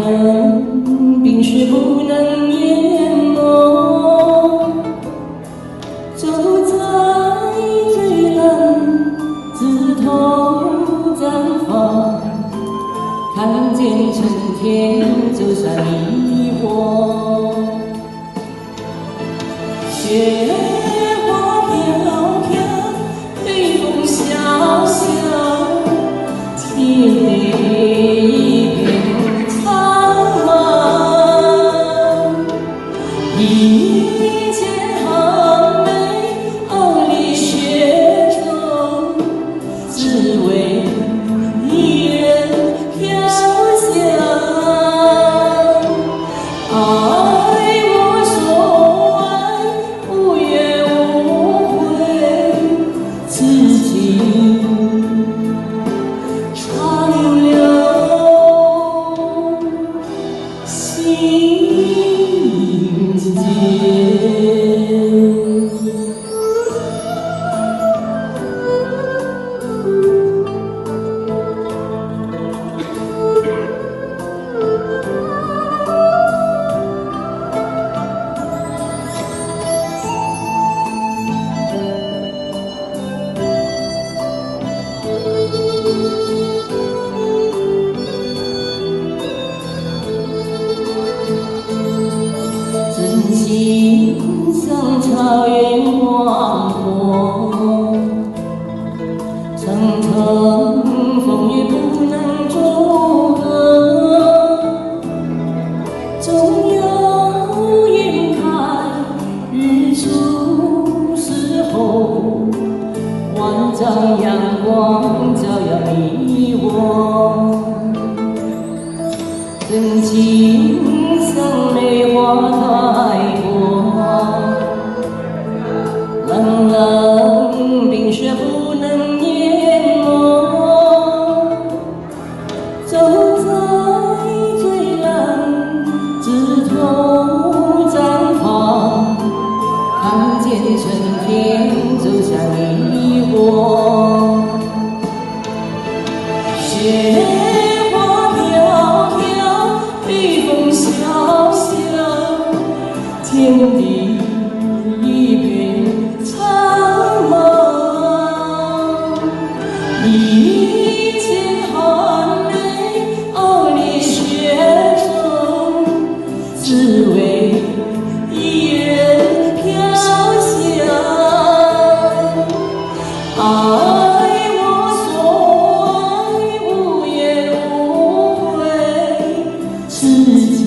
冷，冰雪不能淹没。走在最冷，枝头绽放，看见春天就像你我。雪花飘飘，北风萧萧，天地苍茫，一剪寒梅，傲立雪中，只为一人飘香。爱我所爱，无怨无悔，此情长留心间。真情像草原广阔，层层风雨不能阻隔，总有云开日出时候，万丈阳光照耀你我。真情像梅花开过，冷冷冰雪不能淹没。走在最冷，枝头绽放，看见春天走向你我。雪花飘飘，北风萧萧，天地一片苍茫。一剪寒梅，傲立雪中，只为一人飘香。爱我所爱，无怨无悔，此情